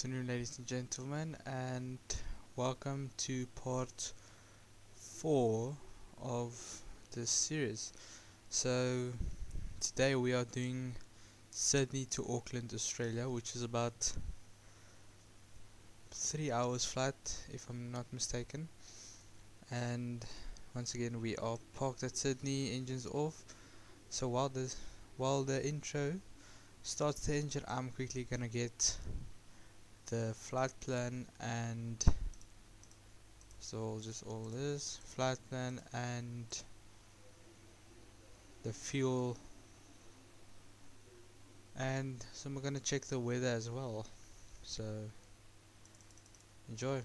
afternoon, ladies and gentlemen, and welcome to part 4 of this series. So, today we are doing Sydney to Auckland, Australia, which is about 3 hours flight, if I'm not mistaken. And once again, we are parked at Sydney, engines off. So while the intro starts the engine, I'm quickly gonna get the flight plan and just all this flight plan and the fuel, and so we're gonna check the weather as well. So enjoy.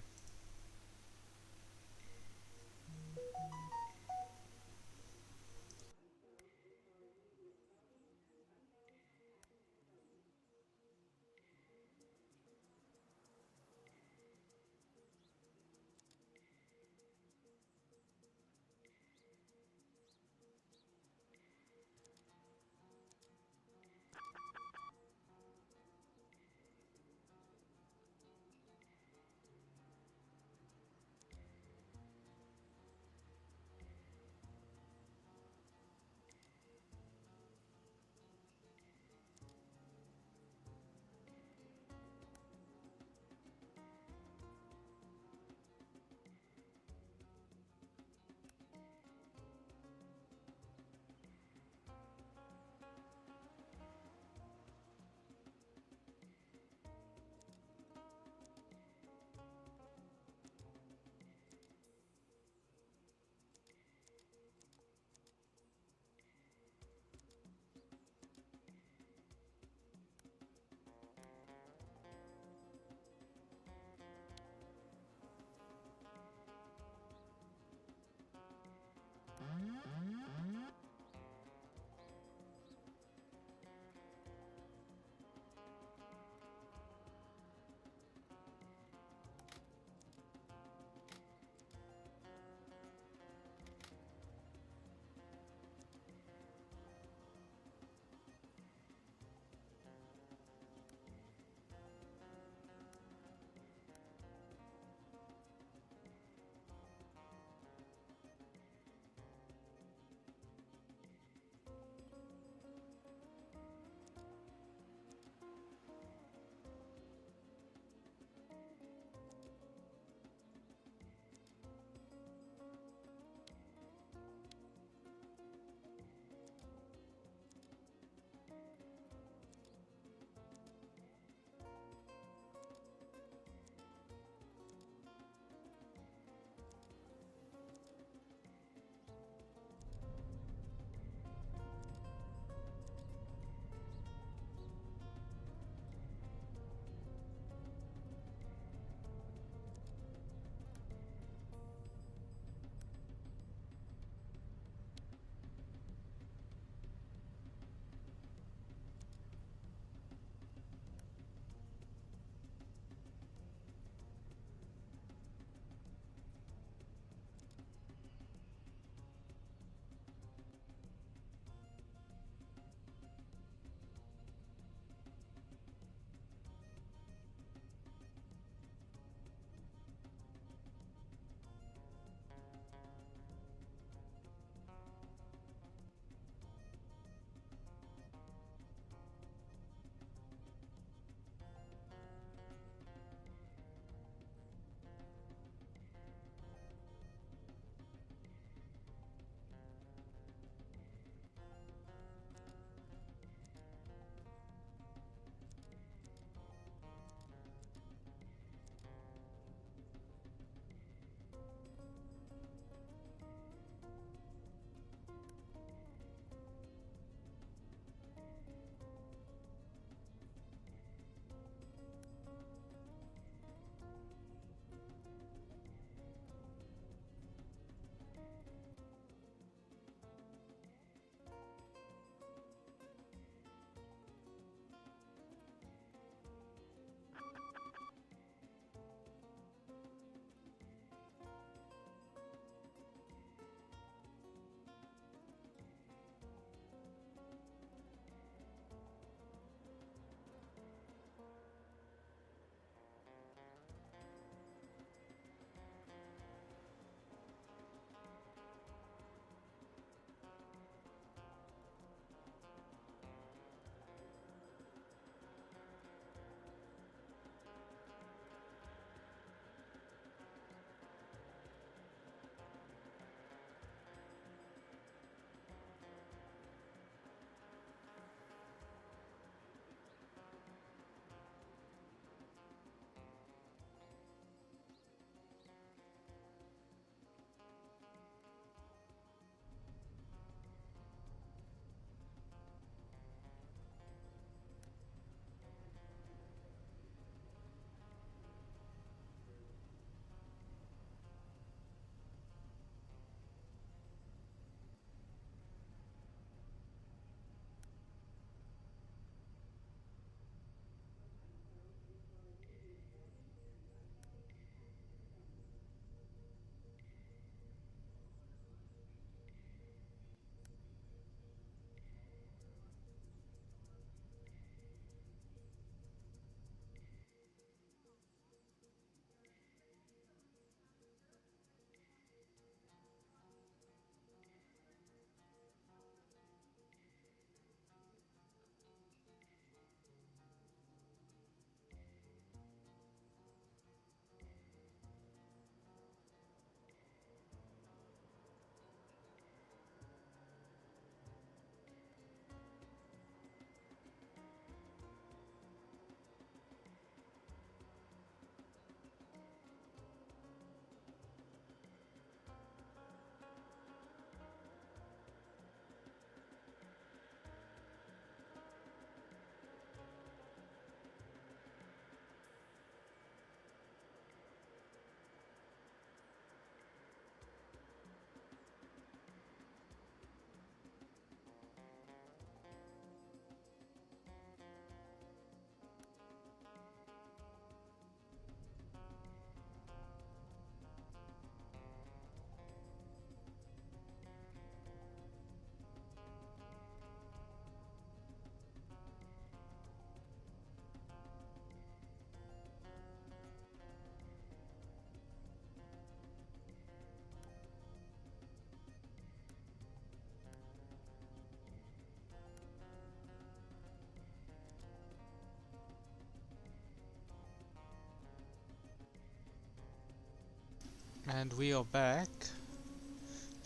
And we are back,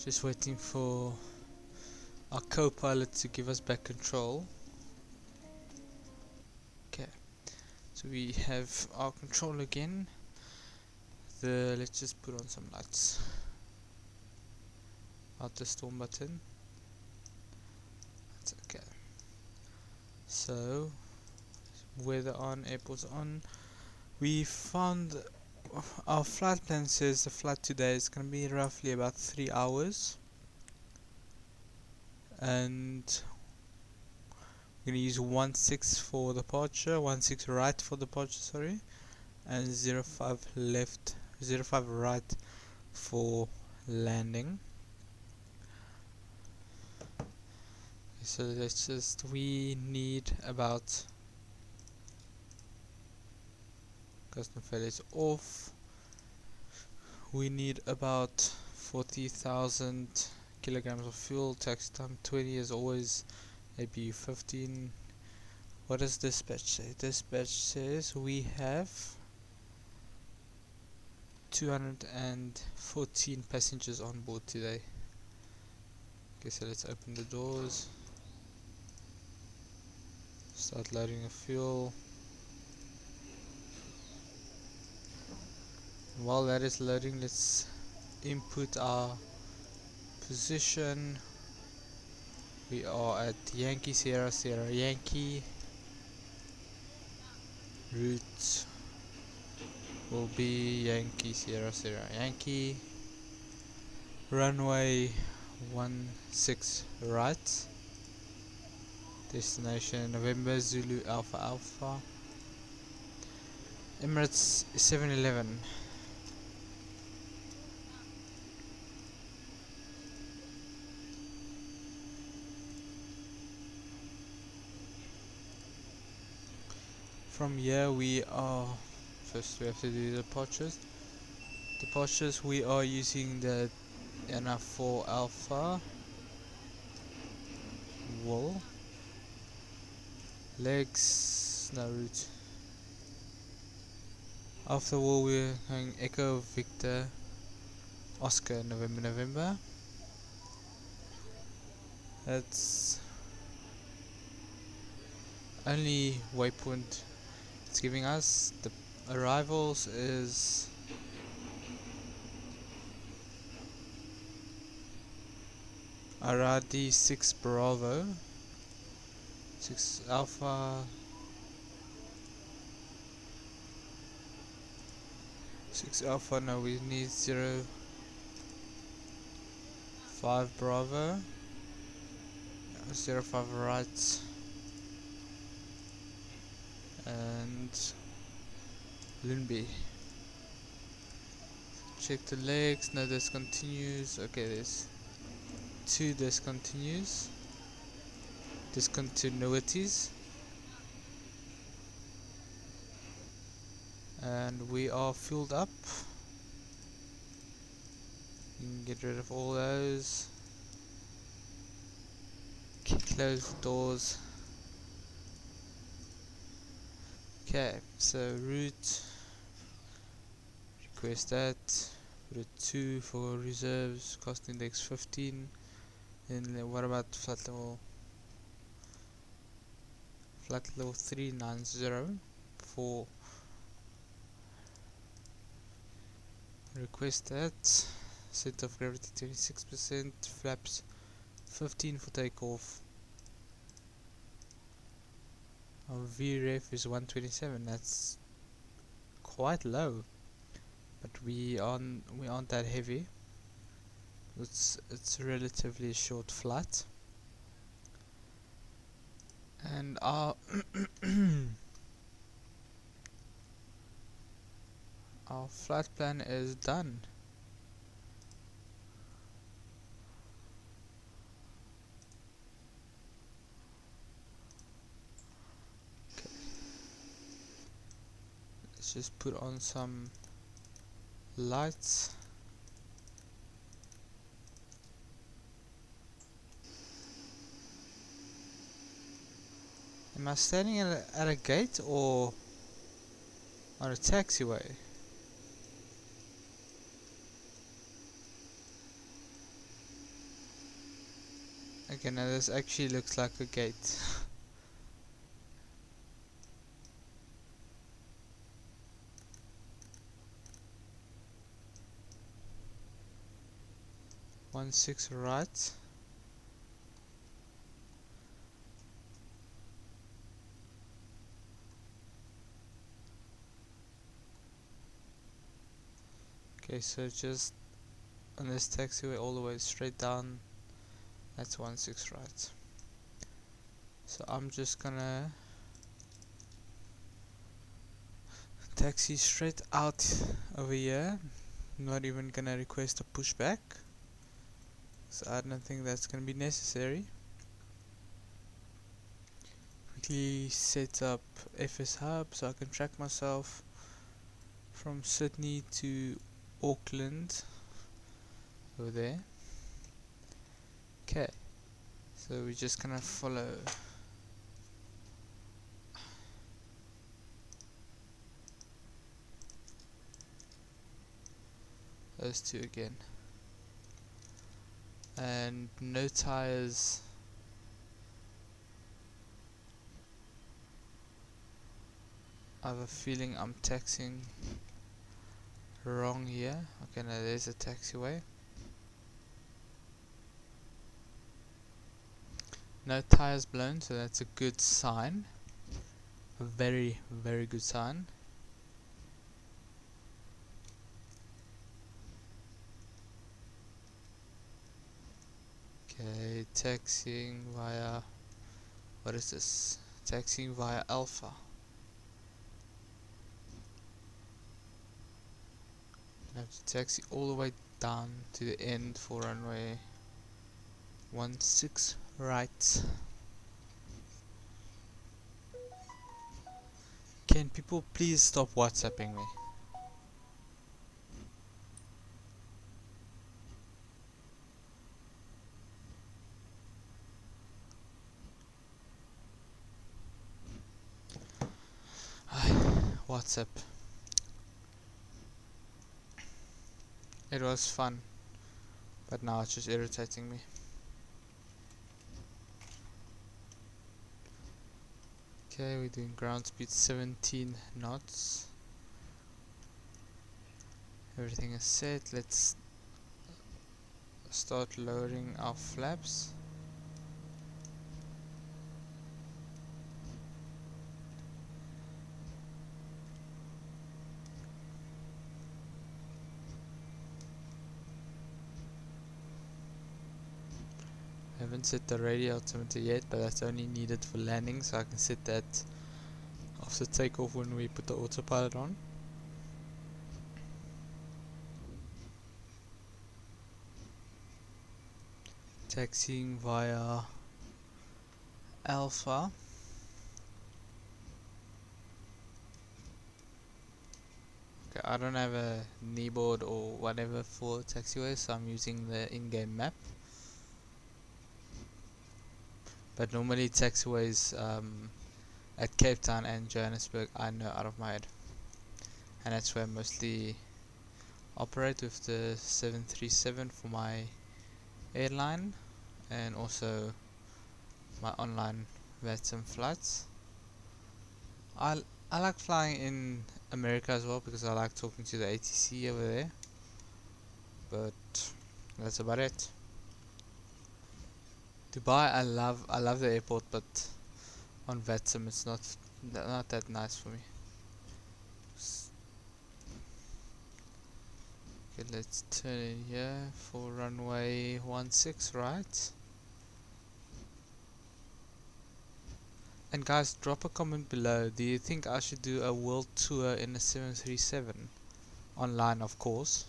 just waiting for our co-pilot to give us back control. Okay, so we have our control again. Let's just put on some lights. Out the storm button. That's okay. So weather on, airports on. We found our flight plan says the flight today is going to be roughly about 3 hours, and we're going to use 16 for departure, 16 right for departure, sorry, and 05 left, 05 right for landing. So let's just, we need about, custom failures off, we need about 40,000 kilograms of fuel. Taxi time 20 as always, APU 15. What does dispatch say? Dispatch says we have 214 passengers on board today. Okay, so let's open the doors, start loading the fuel. While that is loading, let's input our position. We are at Yankee Sierra Sierra Yankee. Route will be Yankee Sierra Sierra Yankee. Runway 16 right. Destination November Zulu Alpha Alpha. Emirates 711. From here we are, first we have to do departures. Departures, we are using the NR4 Alpha wall. Legs, no route. After wall we're going Echo Victor Oscar November November. That's only waypoint it's giving us. The arrivals is Aradi 6 Bravo 6 Alpha 6 Alpha. No, we need 05 Bravo 05 right and Lundby. Check the legs. No discontinues. Okay, there's 2 discontinuities, and we are filled up. You can get rid of all those. Close the doors. Okay, so route, request that, put a 2 for reserves, cost index 15. And what about flight level? Flight level 390 for request that. Center of gravity 26%, flaps 15 for takeoff. Our VREF is 127. That's quite low, but we aren't that heavy. It's a relatively short flight, and our our flight plan is done. Okay. Let's just put on some lights. Am I standing at a gate or on a taxiway? Okay, now this actually looks like a gate. One six right. Okay, so just on this taxiway all the way straight down, that's 16 right. So I'm just gonna taxi straight out over here. Not even gonna request a pushback, so I don't think that's gonna be necessary. Quickly set up FsHub so I can track myself from Sydney to Auckland over there. Okay, so we're just gonna follow those two again, and no tires. I have a feeling I'm taxiing wrong here. Okay, now there's a taxiway. No tires blown, so that's a good sign. A very, very good sign. Okay, taxiing via, what is this? Taxiing via Alpha. I have to taxi all the way down to the end for runway 16 right. Can people please stop WhatsApping me? WhatsApp. It was fun, but now it's just irritating me. Okay, we're doing ground speed 17 knots. Everything is set. Let's start lowering our flaps. I haven't set the radio altimeter yet, but that's only needed for landing, so I can set that after takeoff when we put the autopilot on. Taxiing via Alpha. Okay, I don't have a kneeboard or whatever for taxiway, so I'm using the in-game map. But normally taxiways at Cape Town and Johannesburg I know out of my head, and that's where I mostly operate with the 737 for my airline and also my online VATSIM flights. I like flying in America as well because I like talking to the ATC over there, but that's about it. Dubai, I love the airport, but on VATSIM it's not that nice for me. Okay, let's turn in here for runway 16 right. And guys, drop a comment below. Do you think I should do a world tour in a 737? Online, of course.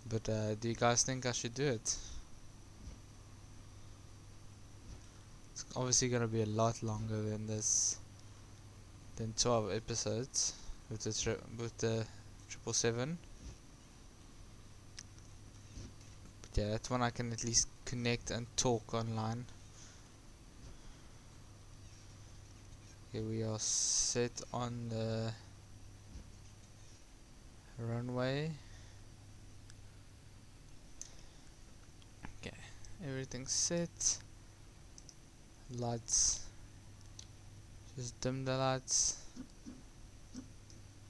But do you guys think I should do it? It's obviously gonna be a lot longer than this, than 12 episodes with the 777. But yeah, that's one I can at least connect and talk online. Okay, we are set on the runway. Okay, everything's set. Lights, just dim the lights,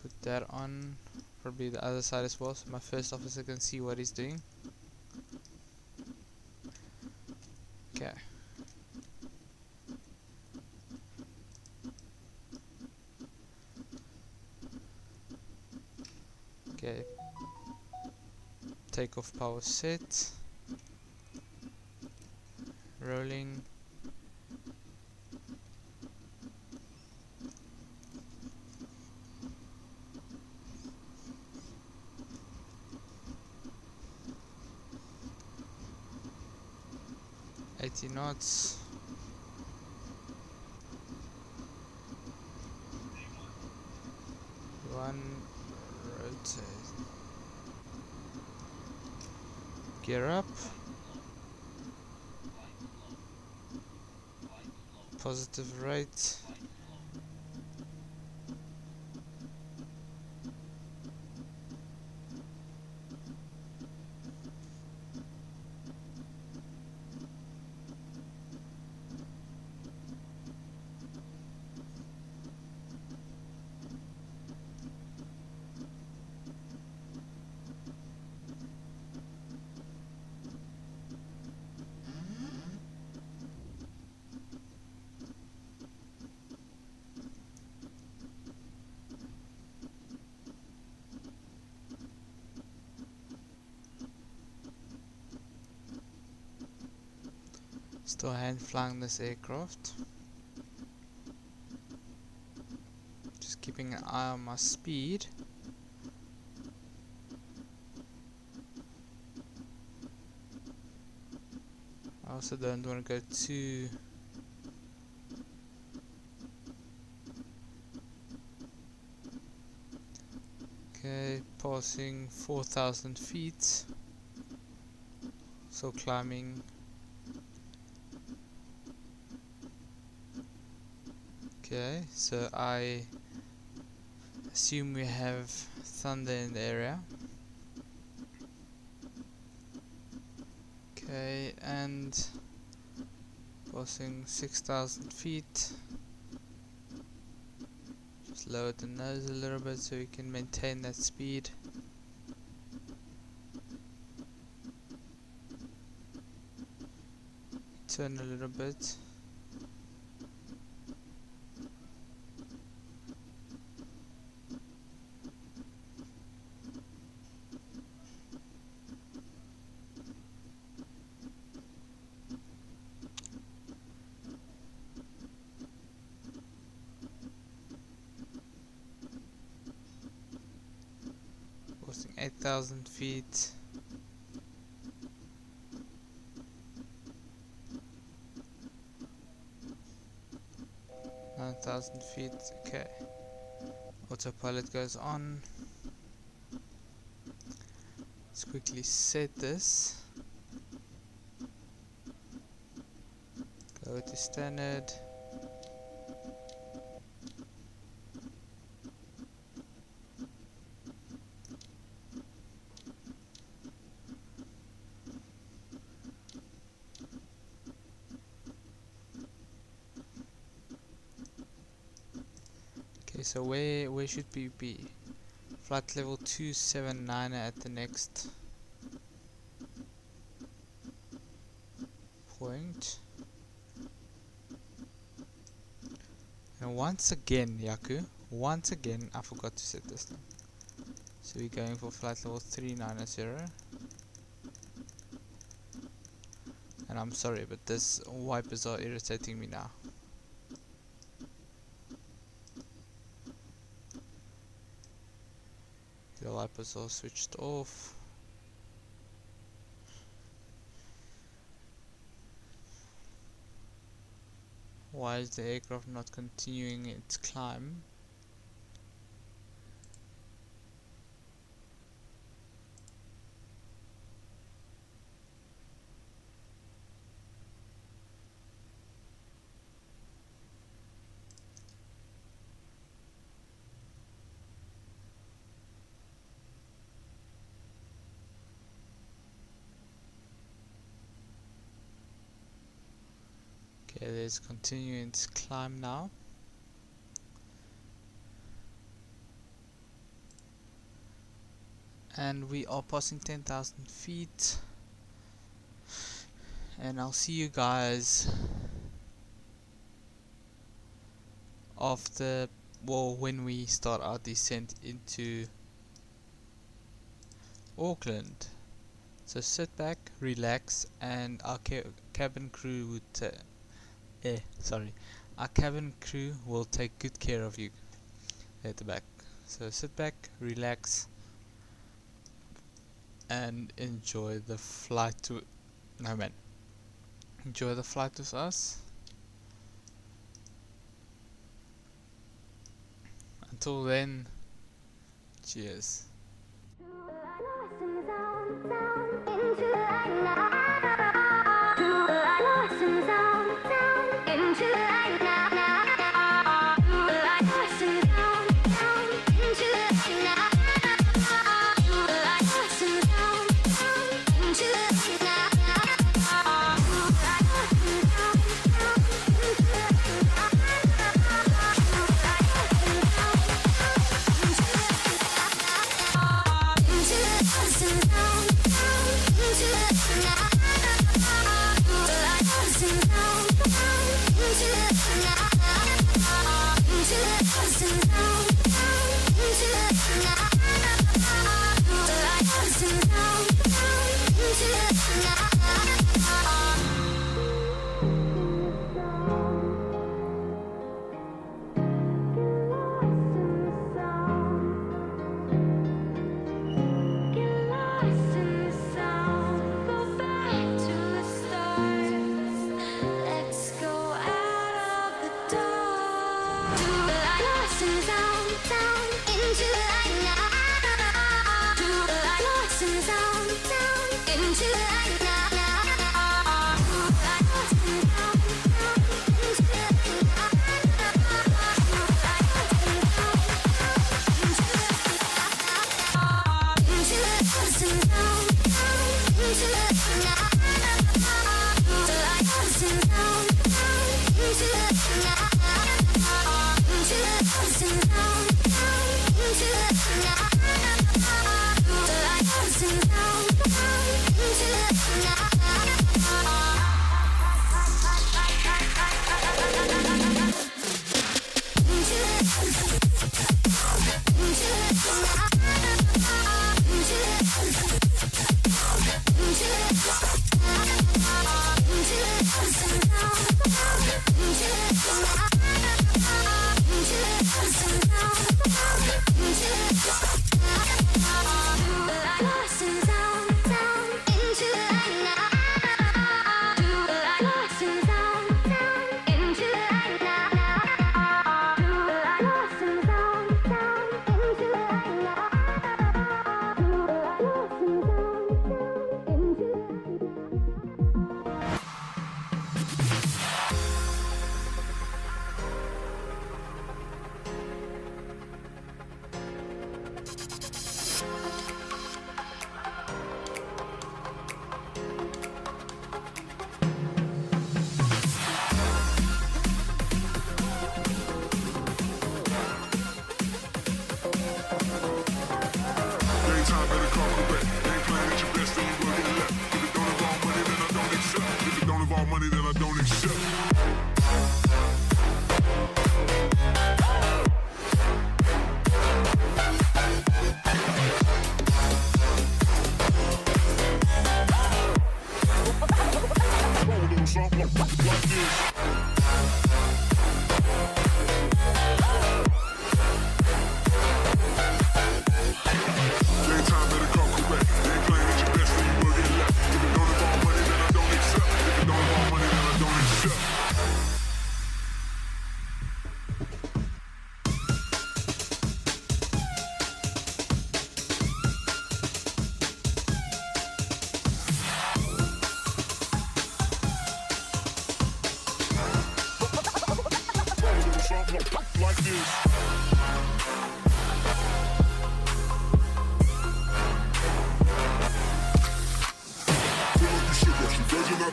put that on, probably the other side as well, so my first officer can see what he's doing. Okay. Okay. Takeoff power set. Rolling. $80 knots. One rotate. Gear up. Positive rate. Still hand flying this aircraft. Just keeping an eye on my speed. I also don't want to go too okay, passing 4,000 feet. So climbing. Okay, so I assume we have thunder in the area. Okay, and passing 6,000 feet. Just lower the nose a little bit so we can maintain that speed. Turn a little bit. Passing 8,000 feet. Thousand feet. Okay. Autopilot goes on. Let's quickly set this. Go to standard. Okay, so where should we be? Flight level 279 at the next point. And once again, Yaku, once again, I forgot to set this now. So we're going for flight level 390. And I'm sorry, but this wipers are irritating me now. The wipers are switched off. Why is the aircraft not continuing its climb? It is continuing its climb now. And we are passing 10,000 feet. And I'll see you guys after, well, when we start our descent into Auckland. So sit back, relax, and our cabin crew would our cabin crew will take good care of you at the back. So sit back, relax, and enjoy the flight enjoy the flight with us. Until then, cheers.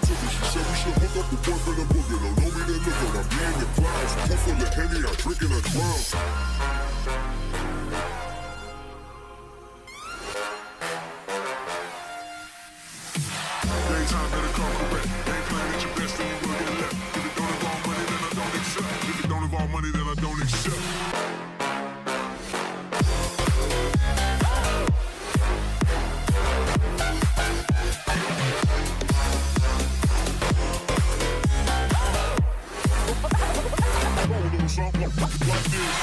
She said we should hook up the boyfriend and boogie. Don't know me be in the clouds. Pool full of Henny, I'm drinking a 12. Daytime better come correct. Ain't playing at your best, then you will get left. If it don't involve money, then I don't accept. If it don't involve money, then I don't accept. Like this.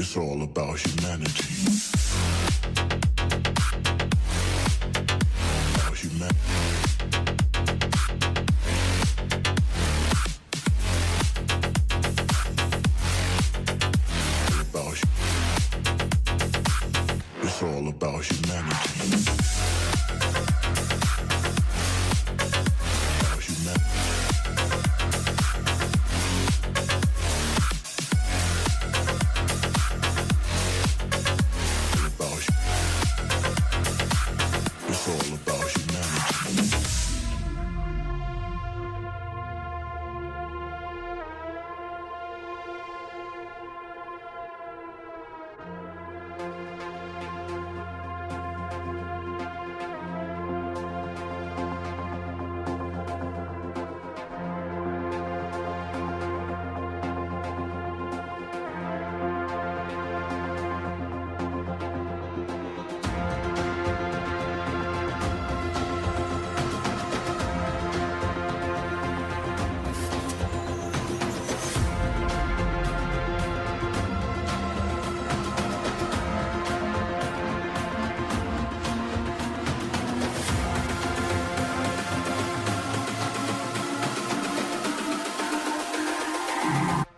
It's all about humanity. About humanity. It's all about humanity. About humanity. all about humanity.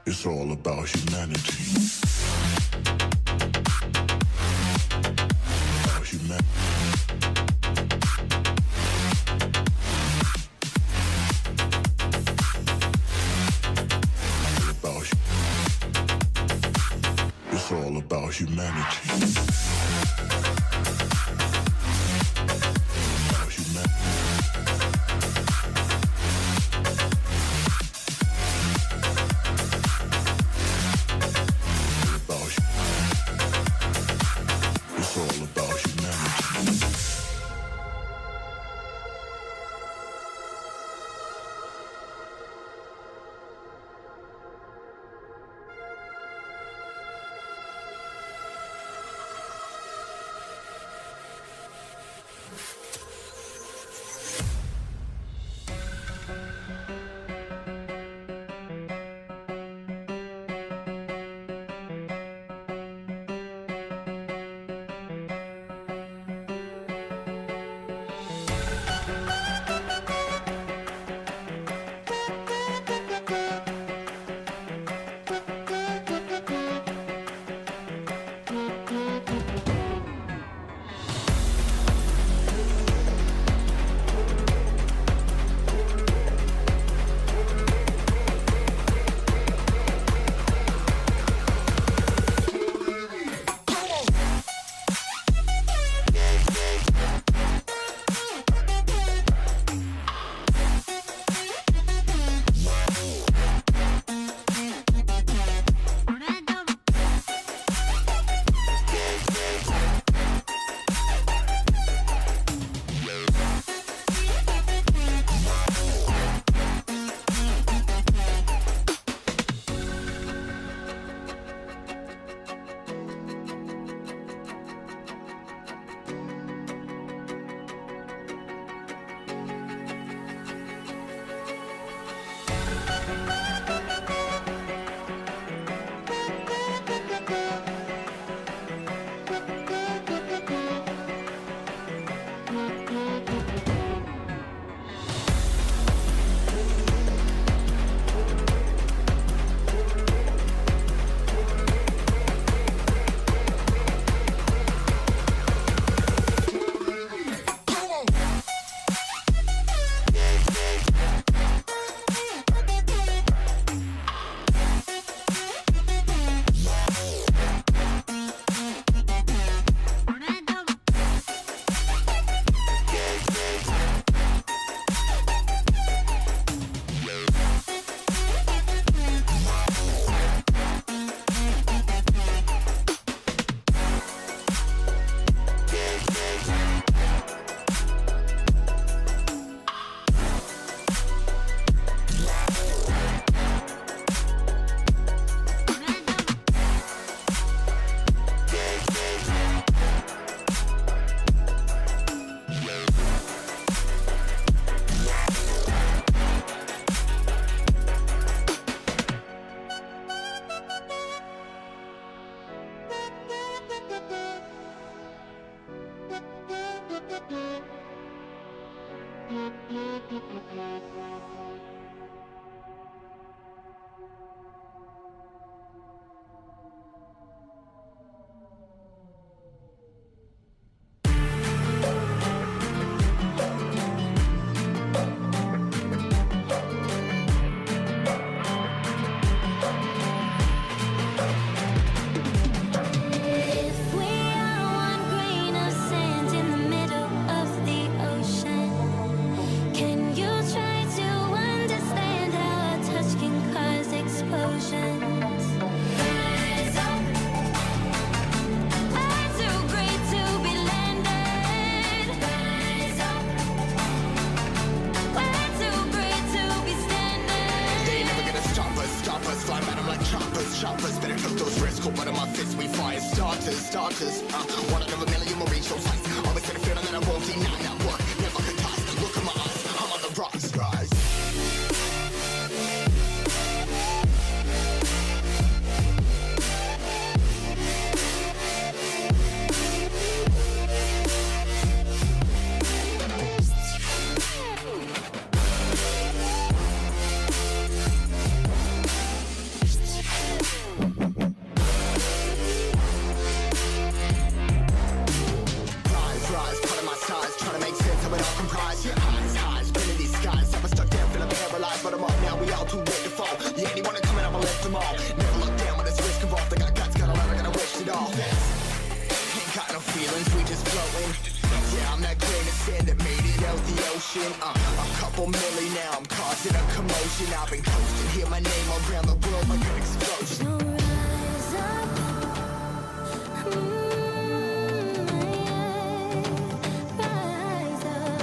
It's all about humanity. About humanity. It's all about humanity. About humanity. It's all about humanity. If we are one grain of sand in the middle of the starters. One out of a million will reach those heights. Always had a feeling that I won't deny that work. Never could toss. Look in my eyes, I'm on the rise. A couple milli now, I'm causing a commotion. I've been coasting, hear my name around the world like an explosion. So rise up, rise up.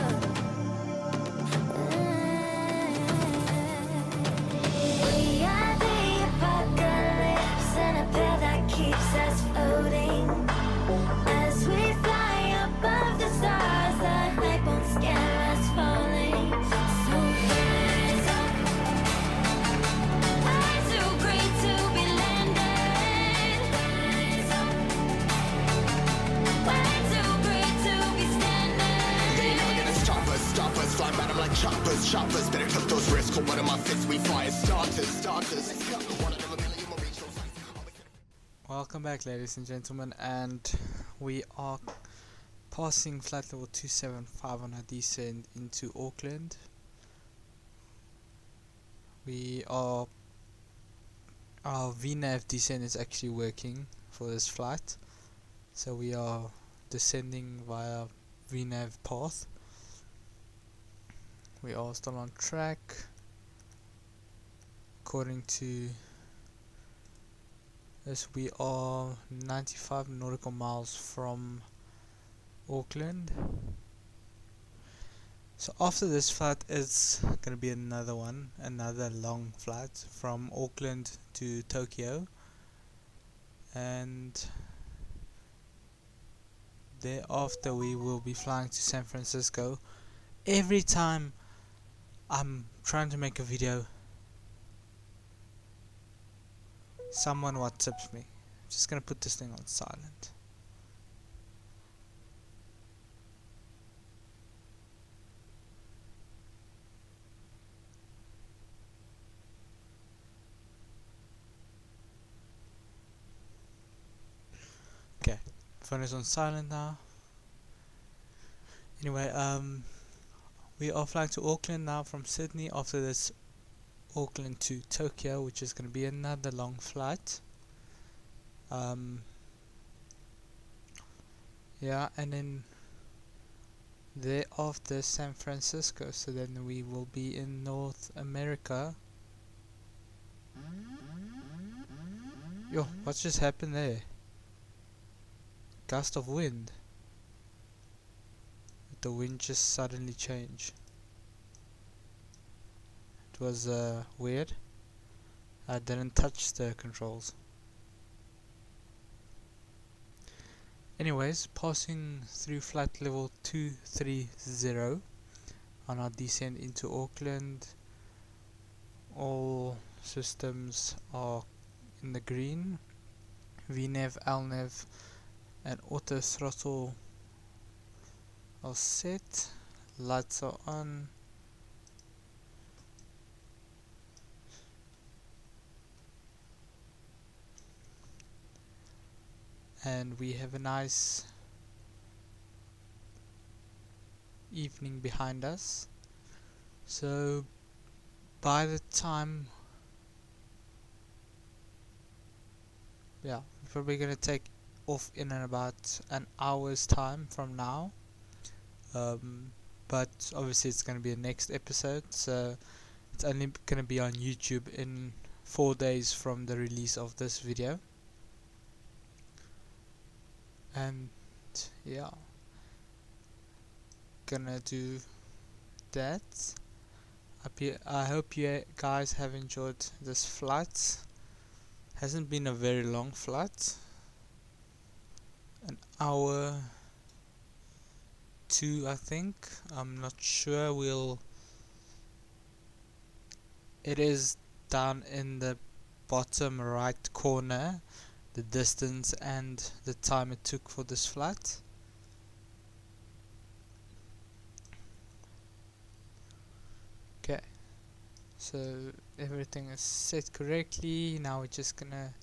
We are the apocalypse, and a path that keeps us floating. As we fly above the stars, the hype won't scare us falling. So rise up. I'm too great to be landed. Rise up. Way too great to be standing. They never gonna stop us, fly by them like choppers. Better took those risks, hold one of my fists, we fire starters. Let's go. One out of a million will reach those heights. Welcome back, ladies and gentlemen, and we are passing flight level 275 on our descent into Auckland. Our VNAV descent is actually working for this flight, so we are descending via VNAV path. We are still on track according to this. We are 95 nautical miles from Auckland. So after this flight is going to be another long flight from Auckland to Tokyo, and thereafter we will be flying to San Francisco. Every time I'm trying to make a video, someone WhatsApps me. I'm just gonna put this thing on silent. Okay, phone is on silent now. Anyway, we are flying to Auckland now from Sydney. After this, Auckland to Tokyo, which is going to be another long flight. Yeah, and then thereafter San Francisco. So then we will be in North America. Yo, what just happened there? Gust of wind. The wind just suddenly changed. It was weird. I didn't touch the controls. Anyways, passing through flight level 230 on our descent into Auckland. All systems are in the green. VNAV, LNAV and auto throttle are set. Lights are on. And we have a nice evening behind us. So by the time, yeah, we're probably gonna take off in about an hour's time from now. But obviously it's gonna be a next episode, so it's only gonna be on YouTube in 4 days from the release of this video. And yeah, gonna do that. I hope you guys have enjoyed this flight. Hasn't been a very long flight. an hour 2, I think. I'm not sure. It is down in the bottom right corner, the distance and the time it took for this flight. Okay, so everything is set correctly. Now we're just gonna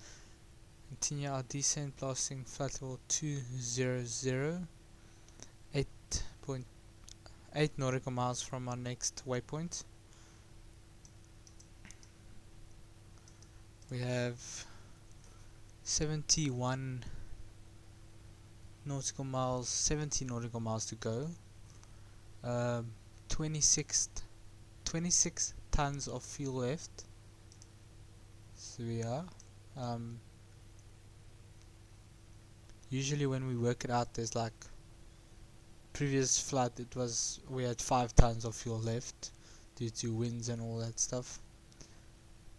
continue our descent, passing flight level 200, 8.8 nautical miles from our next waypoint. We have 71 nautical miles, 70 nautical miles to go. 26 tons of fuel left. So we are. Usually when we work it out, there's like previous flight we had 5 tons of fuel left due to winds and all that stuff.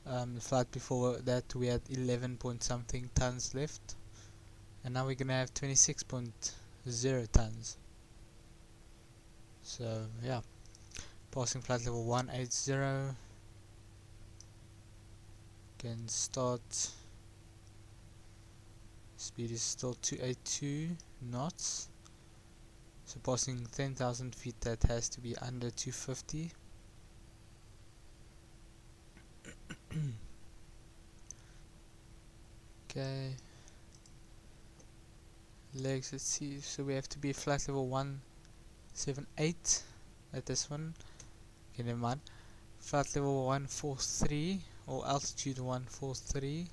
The flight before that we had 11 point something tons left, and now we're gonna have 26.0 tons. So yeah, passing flight level 180. Can start. Speed is still 282 knots. So passing 10,000 feet, that has to be under 250. Okay. Legs, let's see. So we have to be flight level 178 at this one. Okay, never mind. Flight level 143 or altitude 143.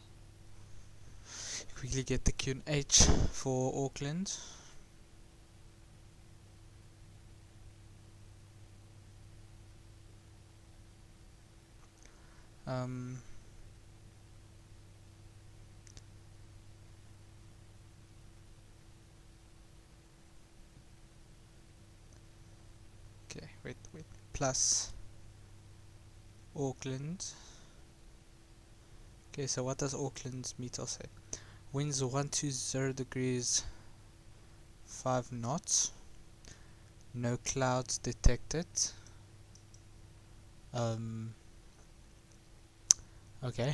Quickly get the QNH for Auckland. Okay, wait. Plus Auckland. Okay, so what does Auckland's meter say? Winds 120 degrees 5 knots. No clouds detected. Okay.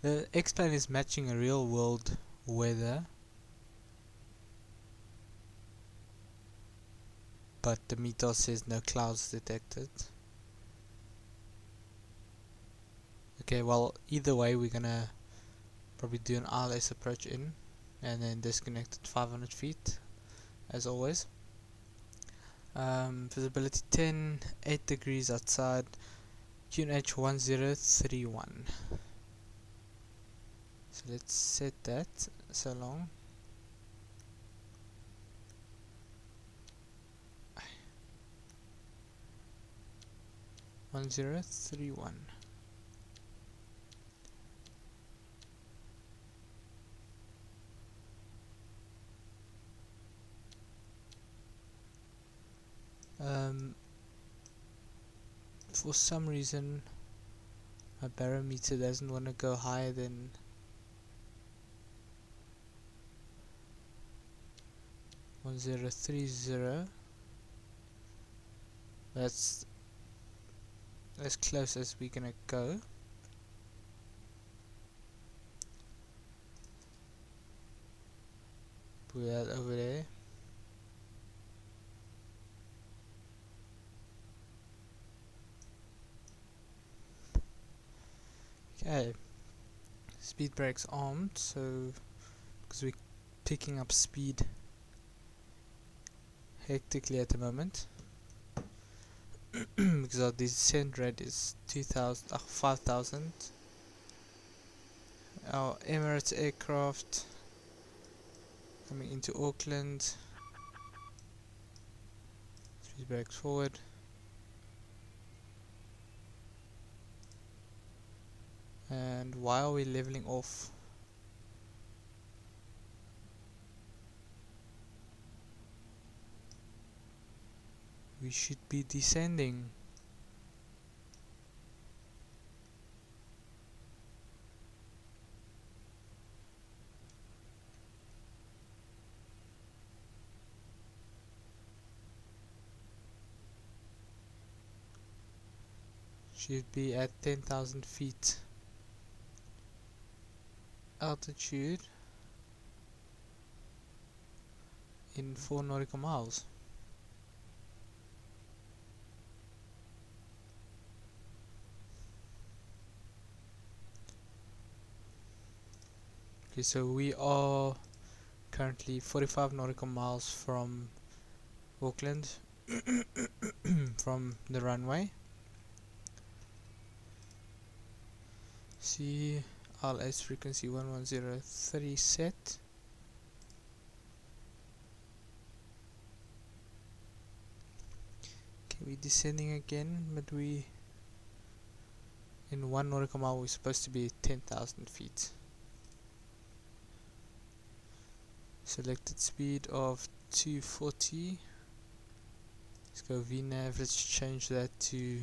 The X-plane is matching a real world weather, but the meter says no clouds detected. Okay, well, either way we're gonna probably do an ILS approach in and then disconnect at 500 feet as always. Visibility 10, 8 degrees outside, QNH 1031. So let's set that so long. One zero three one. For some reason my barometer doesn't want to go higher than 1030. That's as close as we're gonna go. Put that over there. Okay, speed brakes armed, so because we're picking up speed hectically at the moment because our descent rate is 5,000. Our Emirates aircraft coming into Auckland. Speed brakes forward. And while we're leveling off, we should be descending. should be at 10,000 feet altitude in 4 nautical miles. Okay, so we are currently 45 nautical miles from Auckland from the runway. CLS frequency 11030 set. Okay, we're descending again, but we in 1 nautical mile we're supposed to be 10,000 feet. Selected speed of 240. Let's go VNav, let's change that to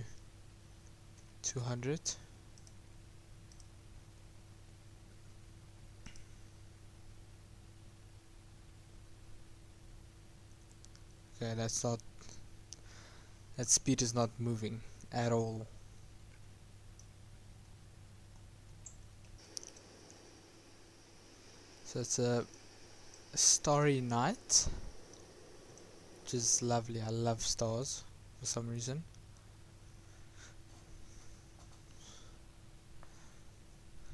200. Okay, that speed is not moving at all. So it's a starry night, which is lovely. I love stars for some reason.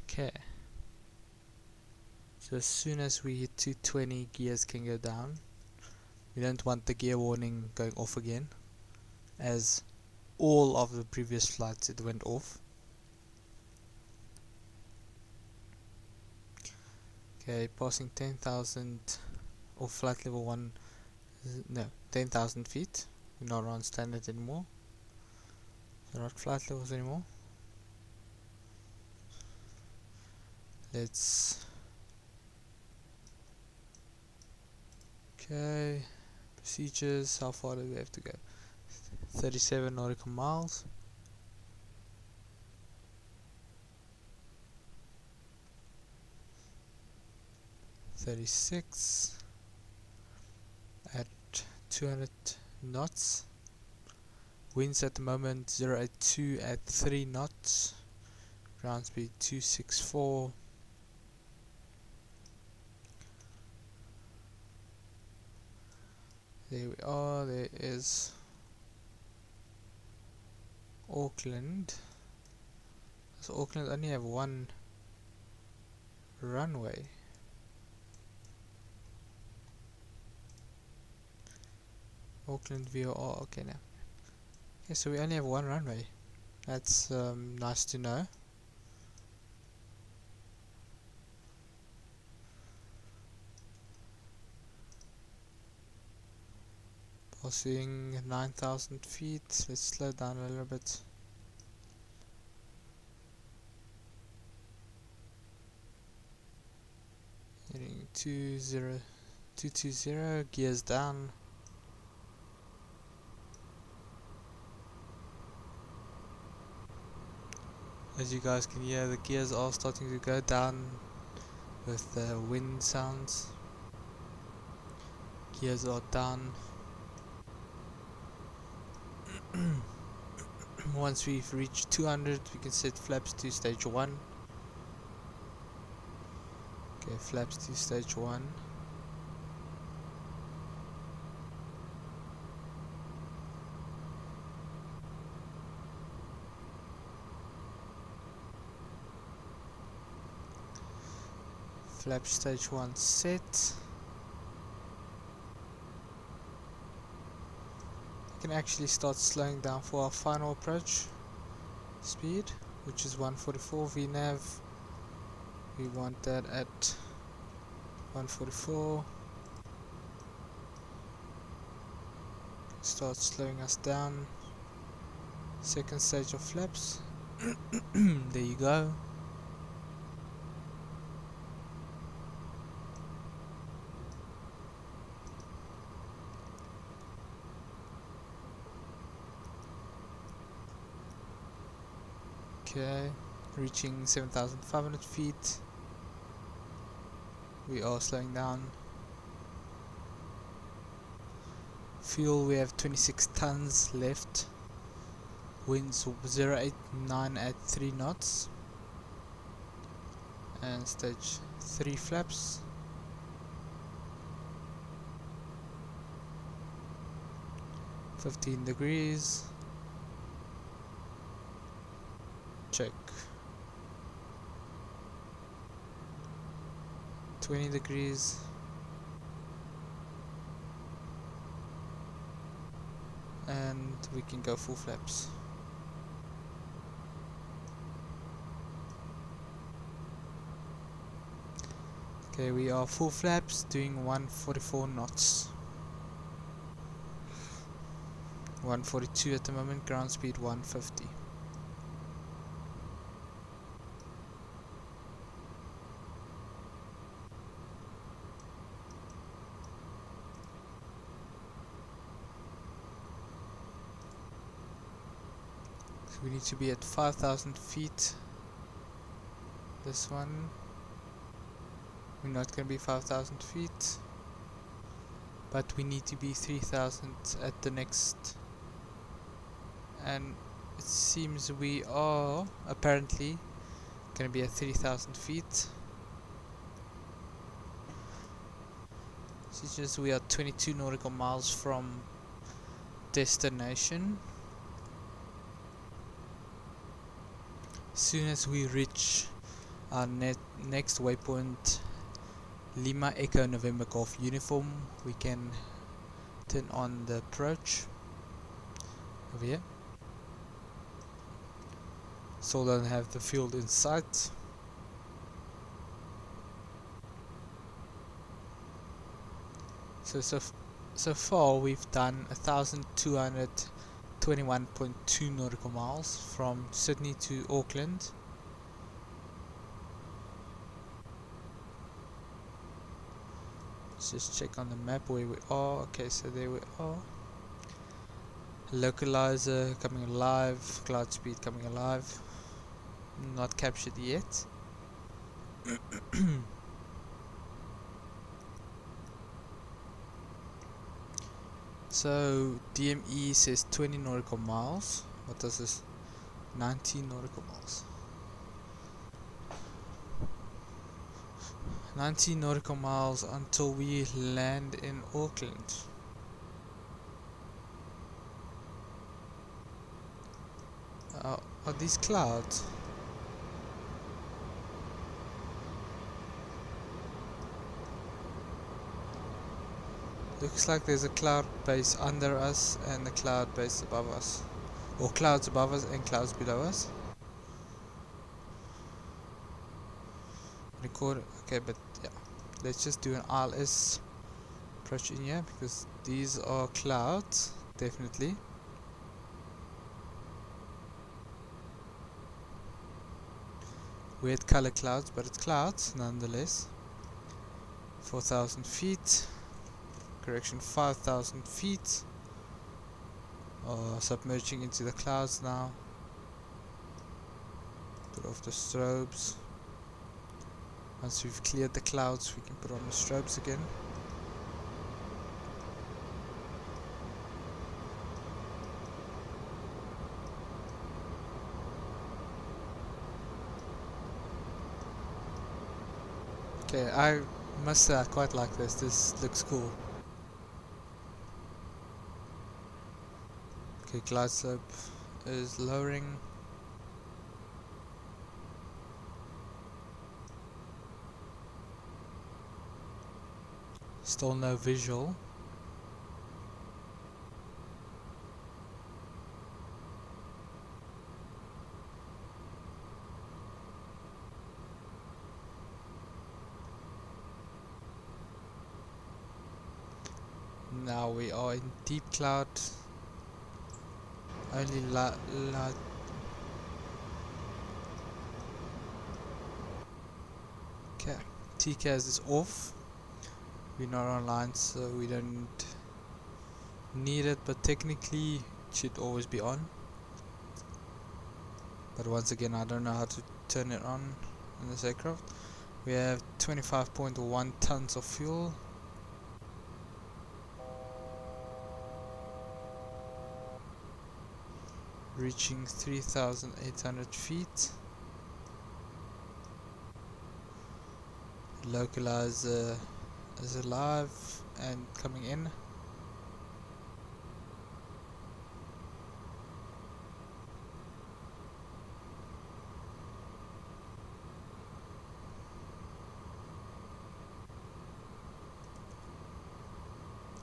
Okay, so as soon as we hit 220, gears can go down. We don't want the gear warning going off again, as all of the previous flights it went off. Okay, passing 10,000 or flight level 1, no, 10,000 feet. We're not on standard anymore. We're not flight levels anymore. Let's, okay, procedures, how far do we have to go? 37 nautical miles. .36 at 200 knots. Winds at the moment 082 at 3 knots. Ground speed 264. There we are. There is Auckland. So Auckland only have one runway. Auckland VOR, okay now. Okay, so we only have one runway. That's nice to know. Passing 9,000 feet. Let's slow down a little bit. Heading 220, gears down. As you guys can hear, the gears are starting to go down with the wind sounds. Gears are down. Once we've reached 200, we can set flaps to stage 1. Okay, flaps to stage 1. Flap stage 1 set. We can actually start slowing down for our final approach speed, which is 144 VNav. We want that at 144. Start slowing us down. Second stage of flaps. There you go. Okay, reaching 7,500 feet. We are slowing down. Fuel, we have 26 tons left. winds 089 at 3 knots, and stage 3 flaps. $15, check. 20 and we can go full flaps. Okay, we are full flaps doing 144 knots. 142 at the moment, ground speed 150. So we need to be at 5,000 feet. This one, we're not going to be 5,000 feet, but we need to be 3,000 at the next. And it seems we are apparently going to be at 3,000 feet. It's just we are 22 nautical miles from destination. As soon as we reach our next waypoint, Lima Echo November Golf uniform, we can turn on the approach over here. Still don't have the field in sight. So far we've done 1,221.2 nautical miles from Sydney to Auckland. Let's just check on the map where we are. Okay, so there we are. Localizer coming alive, cloud speed coming alive. Not captured yet. So DME says 20 nautical miles. What does this? 19 nautical miles. 19 nautical miles until we land in Auckland. Are these clouds? Looks like there's a cloud base under us and a cloud base above us. Or clouds above us and clouds below us. Record. Okay, but yeah. Let's just do an ILS approach in here because these are clouds, definitely. Weird color clouds, but it's clouds nonetheless. 4,000 feet. Correction, 5,000 feet. Submerging into the clouds now. Put off the strobes. Once we've cleared the clouds, we can put on the strobes again. Okay, I must say I quite like this. This looks cool. Okay, glide slope is lowering. Still no visual. Now we are in deep cloud. Only okay, TCAS is off. We're not online, so we don't need it, but technically it should always be on. But once again, I don't know how to turn it on in this aircraft. We have 25.1 tons of fuel. reaching 3,800 feet. Localizer is alive and coming in.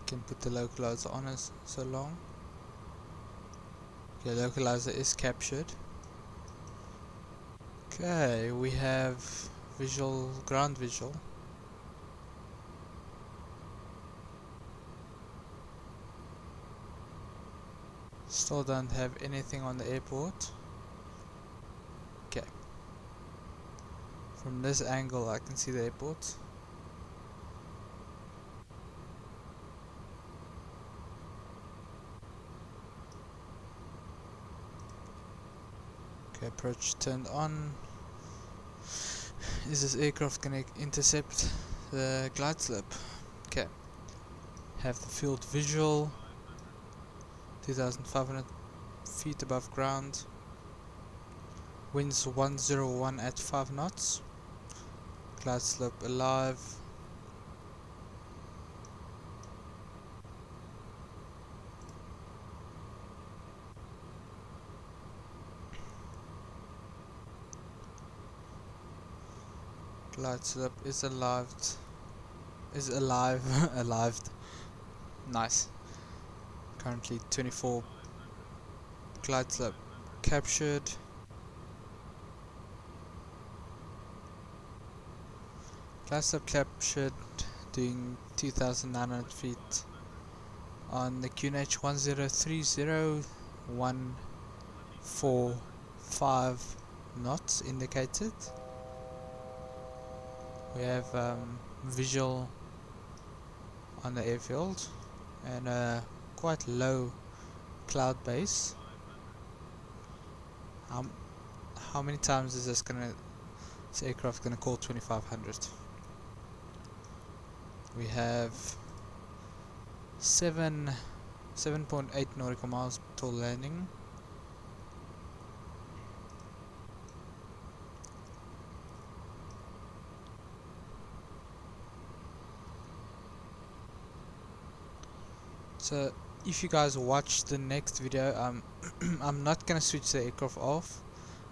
Can put the localizer on us so long. Okay, localizer is captured. Okay, we have visual, ground visual. Still don't have anything on the airport. Okay. From this angle I can see the airport. Okay, approach turned on. Is this aircraft gonna intercept the glide slope? Okay. Have the field visual. 2,500 feet above ground. Winds 101 at 5 knots. Glide slope alive. Glide slope is alive. Is alive. Alive. Nice. Currently 24. Glide slope captured. Glide slope captured, doing 2,900 feet on the QNH 1030, 145 knots indicated. We have visual on the airfield and a quite low cloud base. How many times is this aircraft gonna call 2500? We have 7.8 nautical miles till landing. So if you guys watch the next video, I'm not gonna switch the aircraft off.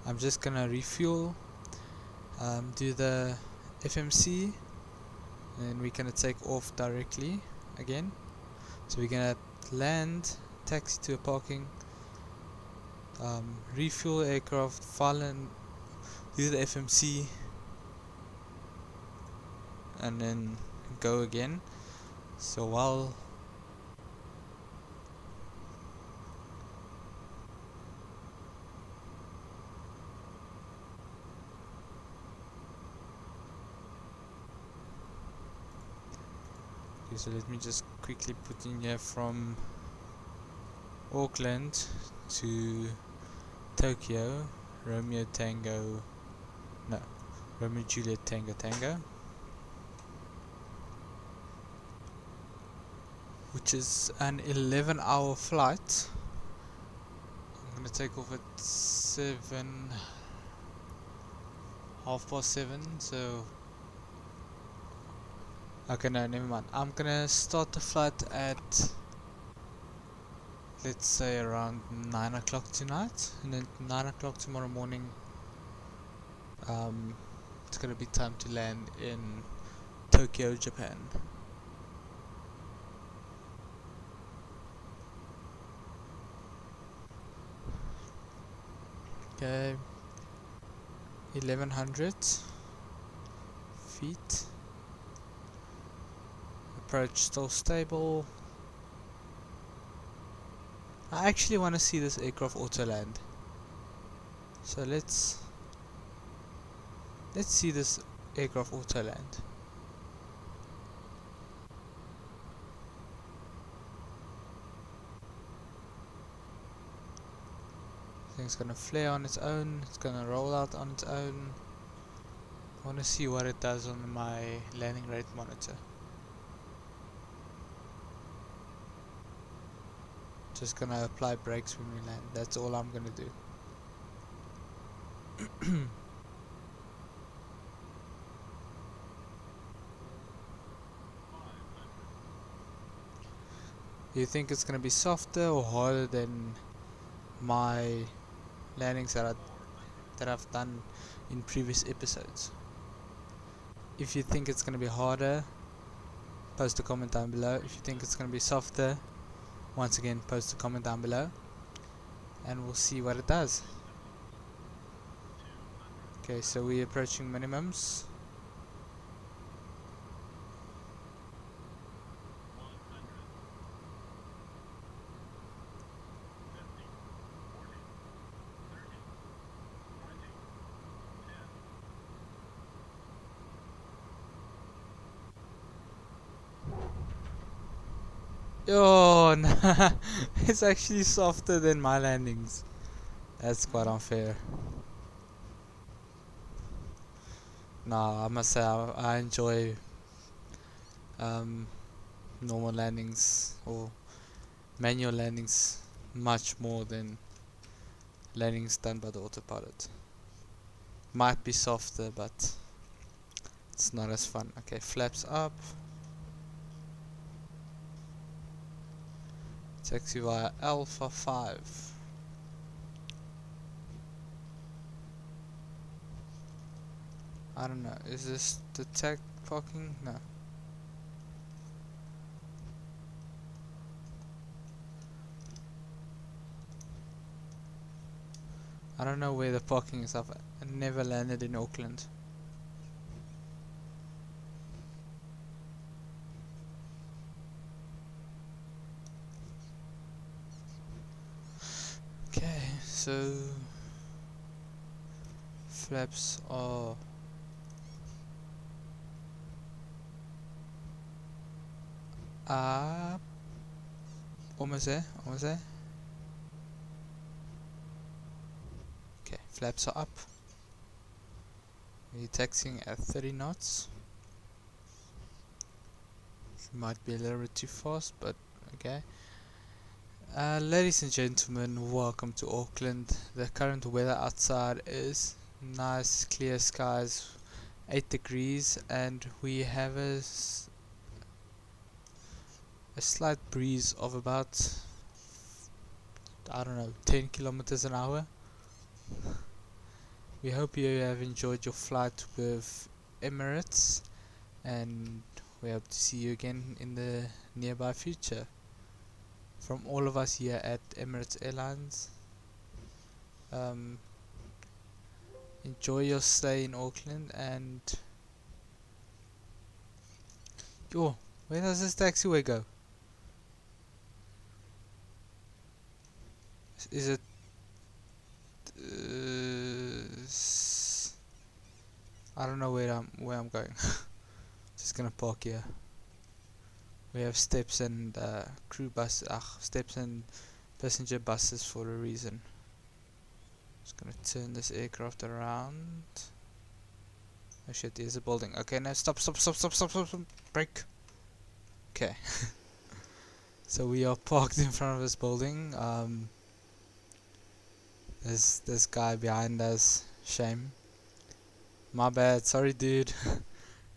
I'm just gonna refuel, do the FMC, and we're gonna take off directly again. So we're gonna land, taxi to a parking, refuel aircraft, file and do the FMC, and then go again. So while so let me just quickly put in here from Auckland to Tokyo, Romeo Juliet Tango Tango, which is an 11-hour flight. I'm gonna take off at 7:30, so okay, no, never mind. I'm gonna start the flight at, let's say, around 9 o'clock tonight, and then 9 o'clock tomorrow morning it's gonna be time to land in Tokyo, Japan. Okay, 1100 feet. Approach still stable. I actually want to see this aircraft auto land. So let's see this aircraft auto land. Thing's gonna flare on its own, it's gonna roll out on its own. I want to see what it does on my landing rate monitor. Just gonna apply brakes when we land. That's all I'm gonna do. You think it's gonna be softer or harder than my landings that I've done in previous episodes? If you think it's gonna be harder, post a comment down below. If you think it's gonna be softer, once again post a comment down below, and we'll see what it does. Okay, so we're approaching minimums. Oh no, it's actually softer than my landings. That's quite unfair. Nah, I must say I enjoy normal landings or manual landings much more than landings done by the autopilot. Might be softer, but it's not as fun. Okay, flaps up. Taxi via Alpha 5. I don't know, is this the tech parking? No. I don't know where the parking is. I've never landed in Auckland. Okay, so flaps are up. Almost there, almost there. Okay, flaps are up. We're taxiing at 30 knots. Might be a little bit too fast, but okay. Ladies and gentlemen, welcome to Auckland. The current weather outside is nice clear skies, 8 degrees, and we have a slight breeze of about, I don't know, 10 kilometers an hour. We hope you have enjoyed your flight with Emirates, and we hope to see you again in the nearby future. From all of us here at Emirates Airlines, enjoy your stay in Auckland. And yo, where does this taxiway go? Is it I don't know where I'm going. Just gonna park here. We have steps and crew bus, steps and passenger buses for a reason. Just gonna turn this aircraft around. Oh shit, there's a building. Okay, now stop, brake. Okay. So we are parked in front of this building. There's this guy behind us. Shame. My bad, sorry dude.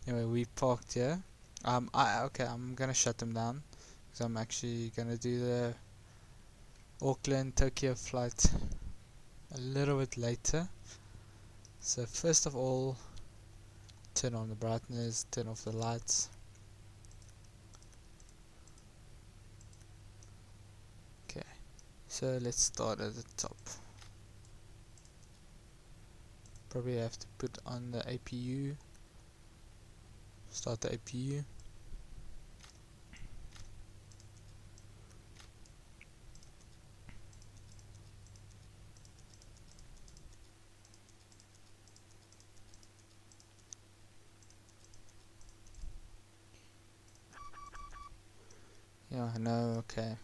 Anyway, we parked here. Okay, I'm gonna shut them down because I'm actually gonna do the Auckland Tokyo flight a little bit later. So first of all, turn on the brightness, turn off the lights. Okay, so let's start at the top. Probably have to put on the APU. Start the APU. Yeah, I know, okay.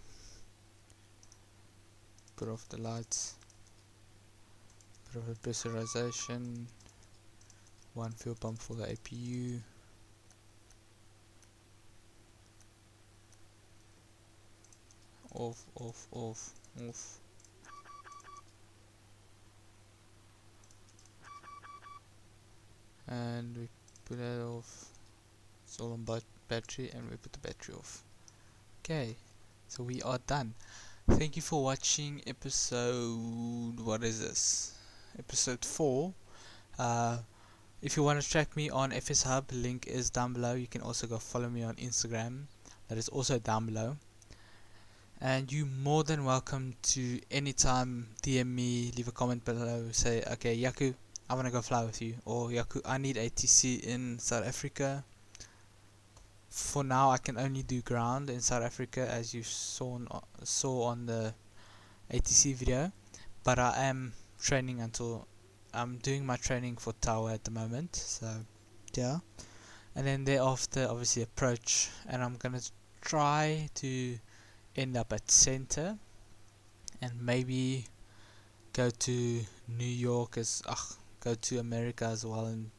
Put off the lights. Put off the pressurization. One fuel pump for the APU. off, off, off, off. And we put that off. It's all on battery, and we put the battery off. Okay, so we are done. Thank you for watching episode, what is this? Episode 4. If you want to track me on FsHub, link is down below. You can also go follow me on Instagram, that is also down below. And you're more than welcome to anytime DM me, leave a comment below, say, okay Yaku, I want to go fly with you, or Yaku, I need ATC in South Africa. For now I can only do ground in South Africa, as you saw on the ATC video, but I am training until I'm doing my training for tower at the moment, so yeah. And then thereafter obviously approach, and I'm gonna try to end up at center and maybe go to New York go to America as well and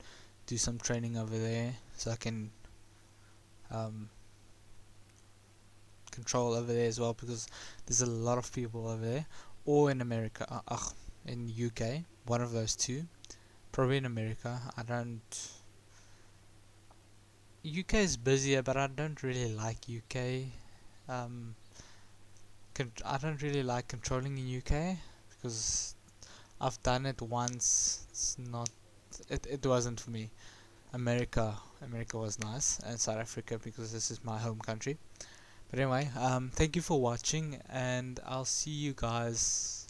do some training over there, so I can control over there as well, because there's a lot of people over there, or in America, in UK, one of those two, probably in America. UK is busier, but I don't really like UK. I don't really like controlling in UK, because I've done it once. It wasn't for me. America was nice, and South Africa, because this is my home country. But anyway, thank you for watching, and I'll see you guys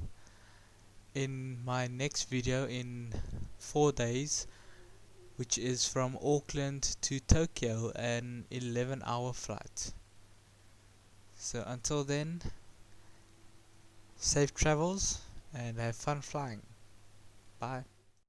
in my next video in 4 days, which is from Auckland to Tokyo, an 11-hour flight. So until then, safe travels and have fun flying. Bye.